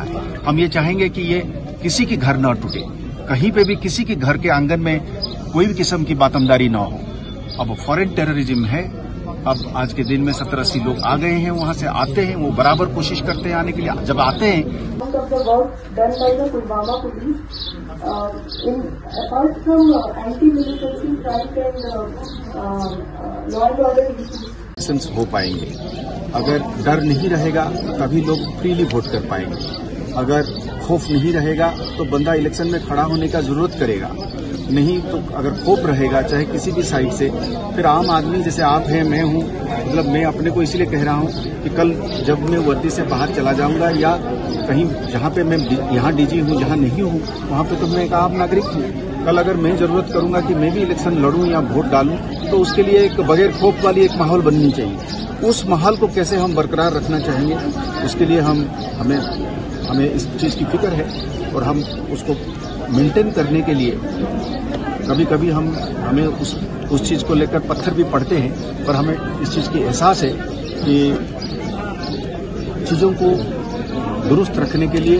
है। हम ये चाहेंगे कि ये किसी की घर न टूटे, कहीं पे भी किसी के घर के आंगन में कोई भी किस्म की बातमदारी न हो। अब फॉरेन टेररिज्म है। अब आज के दिन में 70-80 लोग आ गए हैं, वहां से आते हैं, वो बराबर कोशिश करते हैं आने के लिए। जब आते हैं हो पाएंगे। अगर डर नहीं रहेगा तभी लोग फ्रीली वोट कर पाएंगे। अगर खौफ नहीं रहेगा तो बंदा इलेक्शन में खड़ा होने का जरूरत करेगा नहीं। तो अगर खौफ रहेगा चाहे किसी भी साइड से, फिर आम आदमी जैसे आप हैं, मैं हूं, मतलब मैं अपने को इसलिए कह रहा हूं कि कल जब मैं वर्दी से बाहर चला जाऊंगा या कहीं जहां पे मैं यहाँ डीजी हूं, जहां नहीं हूं, वहां पे तो मैं एक आम नागरिक हूं। कल अगर मैं जरूरत करूंगा कि मैं भी इलेक्शन लड़ूं या वोट डालूं, तो उसके लिए एक बगैर खौफ वाली एक माहौल बननी चाहिए। उस माहौल को कैसे हम बरकरार रखना चाहेंगे, उसके लिए हमें इस चीज की फिक्र है और हम उसको मेंटेन करने के लिए कभी कभी हमें उस चीज को लेकर पत्थर भी पड़ते हैं, पर हमें इस चीज की एहसास है कि चीजों को दुरुस्त रखने के लिए,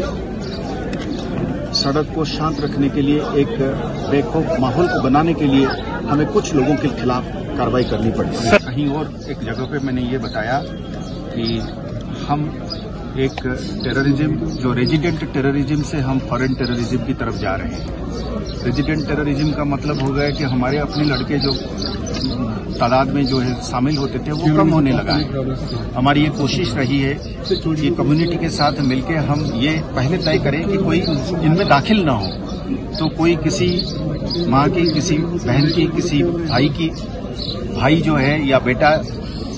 सड़क को शांत रखने के लिए, एक बेखौफ माहौल को बनाने के लिए हमें कुछ लोगों के खिलाफ कार्रवाई करनी पड़ती है। कहीं और एक जगह पे मैंने ये बताया कि हम एक टेररिज्म, जो रेजिडेंट टेररिज्म से हम फॉरेन टेररिज्म की तरफ जा रहे हैं। रेजिडेंट टेररिज्म का मतलब हो गया कि हमारे अपने लड़के जो तादाद में जो है शामिल होते थे वो कम होने लगा है। हमारी ये कोशिश रही है कि कम्युनिटी के साथ मिलकर हम ये पहले तय करें कि कोई इनमें दाखिल ना हो। तो कोई किसी माँ की, किसी बहन की, किसी भाई जो है या बेटा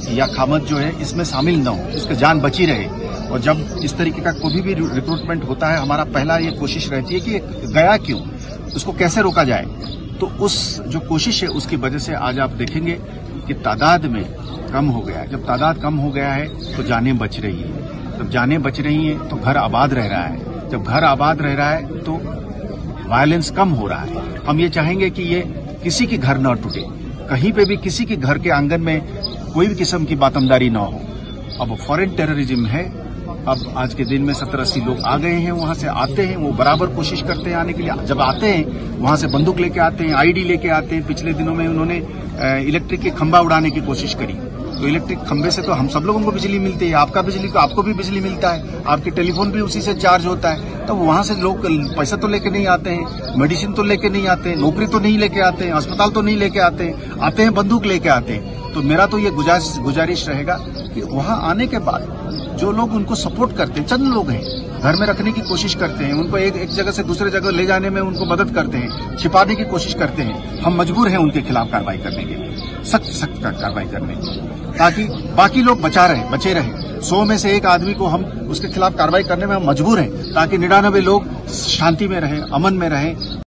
या खामद जो है इसमें शामिल ना हो, इसका जान बची रहे। और जब इस तरीके का कोई भी रिक्रूटमेंट होता है, हमारा पहला ये कोशिश रहती है कि गया क्यों, उसको कैसे रोका जाए। तो उस जो कोशिश है उसकी वजह से आज आप देखेंगे कि तादाद में कम हो गया है। जब तादाद कम हो गया है तो जानें बच रही है। जब जानें बच रही हैं तो घर आबाद रह रहा है। जब घर आबाद रह रहा है तो वायलेंस कम हो रहा है। हम ये चाहेंगे कि ये किसी की घर न टूटे, कहीं पे भी किसी के घर के आंगन में कोई भी किस्म की बातमदारी न हो। अब फॉरेन टेररिज्म है। अब आज के दिन में 70-80 लोग आ गए हैं, वहां से आते हैं, वो बराबर कोशिश करते हैं आने के लिए। जब आते हैं वहां से बंदूक लेके आते हैं, आईडी लेके आते हैं। पिछले दिनों में उन्होंने इलेक्ट्रिक के खंभा उड़ाने की कोशिश करी। तो इलेक्ट्रिक खंभे से तो हम सब लोगों को बिजली मिलती है, आपका बिजली को आपको भी बिजली मिलता है, आपके टेलीफोन भी उसी से चार्ज होता है। तो वहां से लोग पैसा तो लेके नहीं आते हैं, मेडिसिन तो लेके नहीं आते हैं, नौकरी तो नहीं लेके आते हैं, अस्पताल तो नहीं लेके आते हैं बंदूक लेके आते हैं। तो मेरा तो ये गुजारिश रहेगा कि वहां आने के बाद जो लोग उनको सपोर्ट करते हैं, चंद लोग हैं, घर में रखने की कोशिश करते हैं, उनको एक जगह से दूसरे जगह ले जाने में उनको मदद करते हैं, छिपाने की कोशिश करते हैं, हम मजबूर हैं उनके खिलाफ कार्रवाई करने के लिए, सख्त कार्रवाई करने के लिए, ताकि बाकी लोग बचे रहे। 100 में से एक आदमी को हम उसके खिलाफ कार्रवाई करने में हम मजबूर हैं, ताकि 99 लोग शांति में रहें, अमन में रहें।